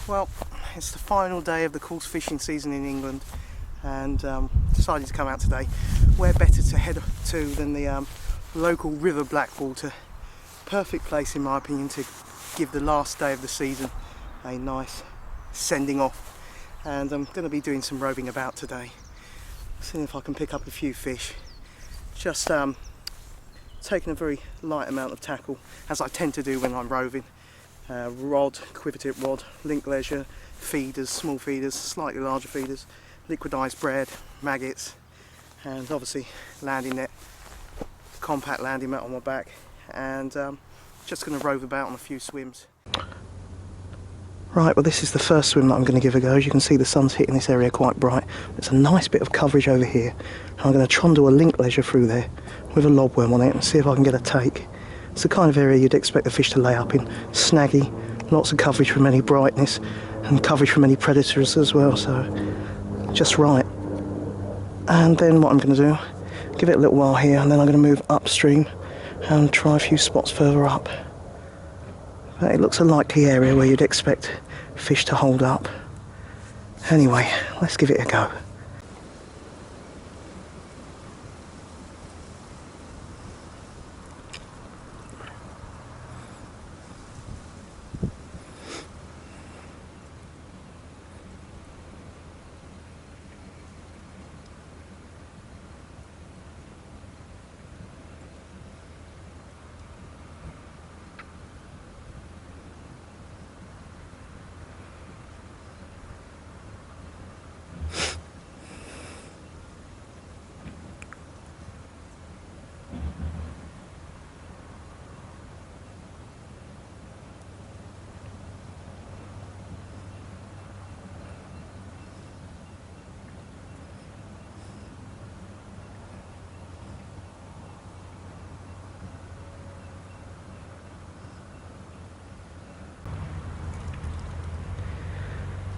Well, it's the final day of the coarse fishing season in England, and decided to come out today. Where better to head to than the local river Blackwater. Perfect place in my opinion to give the last day of the season a nice sending off. And I'm going to be doing some roving about today, seeing if I can pick up a few fish. Just taking a very light amount of tackle, as I tend to do when I'm roving. Rod, quiver tip rod, link leisure, feeders, small feeders, slightly larger feeders, liquidised bread, maggots, and obviously landing net, compact landing mat on my back, and just going to rove about on a few swims. Right, well this is the first swim that I'm going to give a go. As you can see, the sun's hitting this area quite bright. There's a nice bit of coverage over here. I'm going to trundle a link leisure through there with a lobworm on it and see if I can get a take. It's the kind of area you'd expect the fish to lay up in. Snaggy, lots of coverage from any brightness and coverage from any predators as well, so just right. And then what I'm going to do, give it a little while here, and then I'm going to move upstream and try a few spots further up. But it looks a likely area where you'd expect fish to hold up. Anyway, let's give it a go.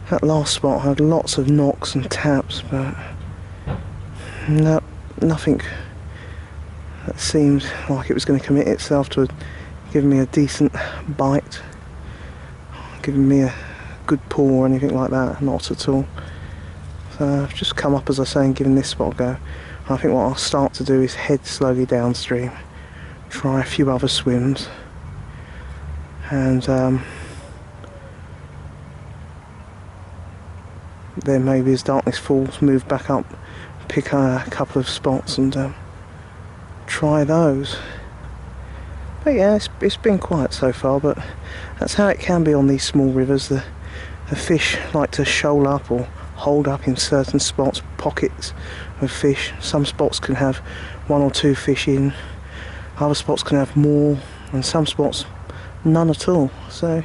That last spot had lots of knocks and taps, but no, nothing that seemed like it was going to commit itself to giving me a decent bite, giving me a good pull or anything like that, not at all. So I've just come up, as I say, and given this spot a go. I think what I'll start to do is head slowly downstream, try a few other swims, and then maybe as darkness falls, move back up, pick a couple of spots and try those. But yeah, it's been quiet so far, but that's how it can be on these small rivers. The fish like to shoal up or hold up in certain spots, pockets of fish. Some spots can have one or two fish in, other spots can have more, and some spots none at all. So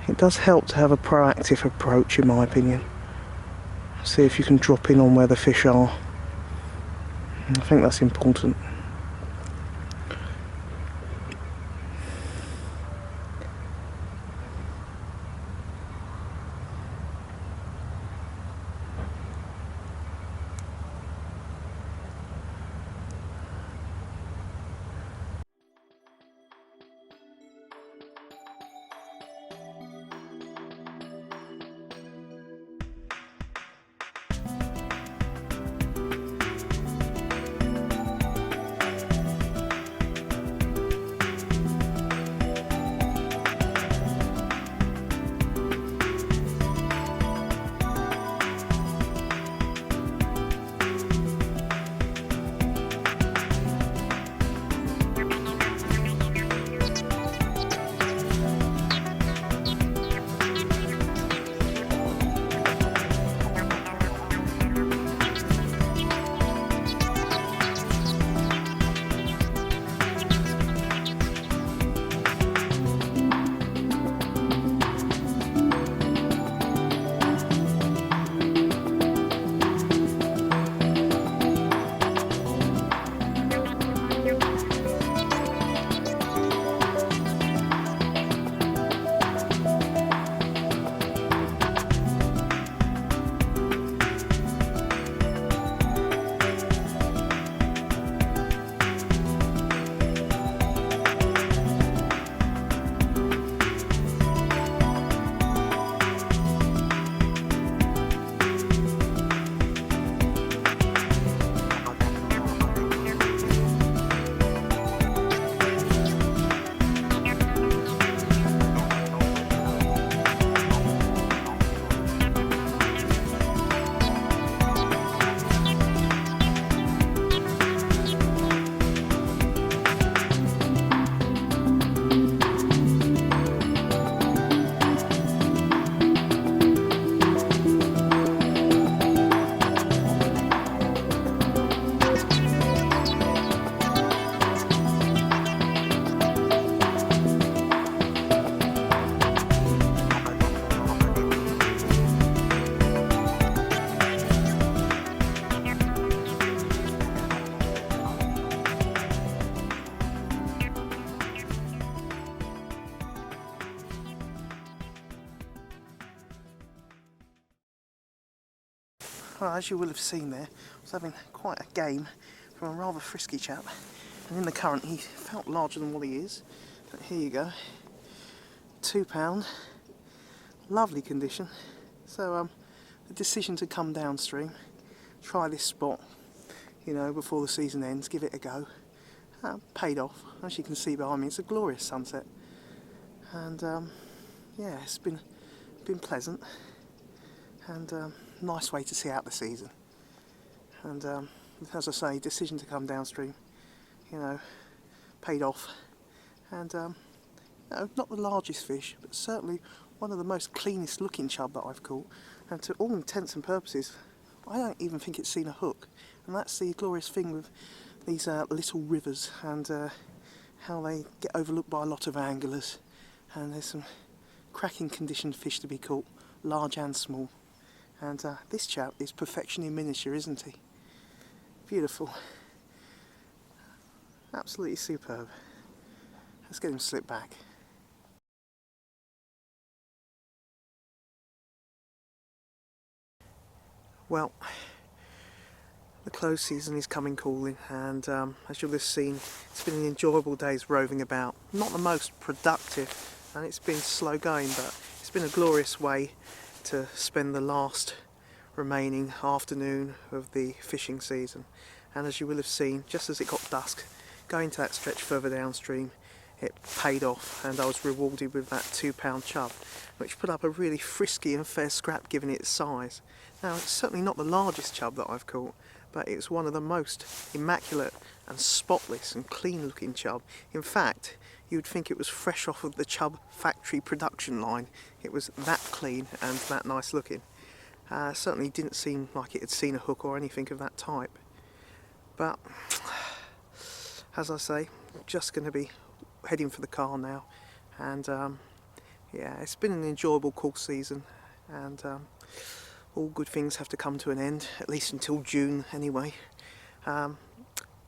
it does help to have a proactive approach, in my opinion. See if you can drop in on where the fish are. I think that's important. Well, as you will have seen there, I was having quite a game from a rather frisky chap, and in the current he felt larger than what he is. But here you go, £2, lovely condition. So the decision to come downstream, try this spot, you know, before the season ends, give it a go, paid off. As you can see behind me, it's a glorious sunset, and yeah, it's been pleasant, and nice way to see out the season. And as I say, decision to come downstream, you know, paid off, and you know, not the largest fish, but certainly one of the most cleanest looking chub that I've caught, and to all intents and purposes I don't even think it's seen a hook. And that's the glorious thing with these little rivers, and how they get overlooked by a lot of anglers, and there's some cracking conditioned fish to be caught, large and small. And this chap is perfection in miniature, isn't he? Beautiful, absolutely superb. Let's get him slipped back. Well, the close season is coming calling, and as you'll have seen, it's been an enjoyable day's roving about. Not the most productive, and it's been slow going, but it's been a glorious way to spend the last remaining afternoon of the fishing season. And as you will have seen, just as it got dusk, going to that stretch further downstream, it paid off, and I was rewarded with that £2 chub, which put up a really frisky and fair scrap given its size. Now, it's certainly not the largest chub that I've caught, but it's one of the most immaculate and spotless and clean looking chub. In fact, you'd think it was fresh off of the chub factory production line. It was that clean and that nice looking. Certainly didn't seem like it had seen a hook or anything of that type. But as I say, just going to be heading for the car now, and yeah, it's been an enjoyable course season, and all good things have to come to an end, at least until June anyway. I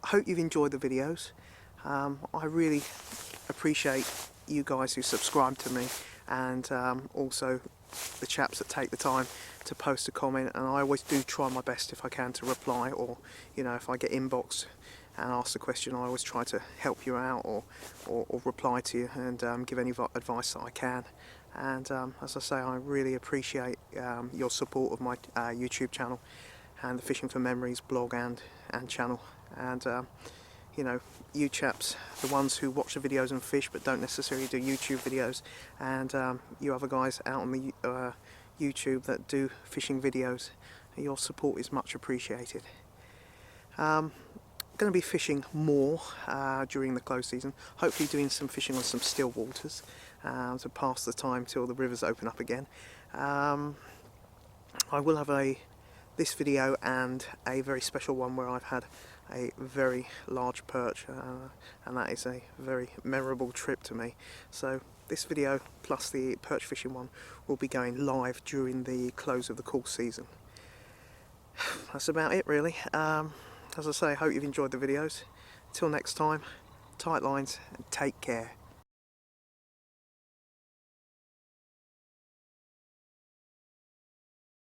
hope you've enjoyed the videos. I really appreciate you guys who subscribe to me, and also the chaps that take the time to post a comment, and I always do try my best if I can to reply, or you know, if I get inboxed and ask a question, I always try to help you out, or reply to you, and give any advice that I can. And as I say, I really appreciate your support of my YouTube channel and the Fishing for Memories blog and channel. And you know, you chaps, the ones who watch the videos and fish but don't necessarily do YouTube videos, and you other guys out on the YouTube that do fishing videos, your support is much appreciated. Going to be fishing more during the close season, hopefully doing some fishing on some still waters to pass the time till the rivers open up again. I will have this video and a very special one where I've had a very large perch, and that is a very memorable trip to me. So this video plus the perch fishing one will be going live during the close of the course season. That's about it really. As I say, I hope you've enjoyed the videos. Till next time, tight lines and take care.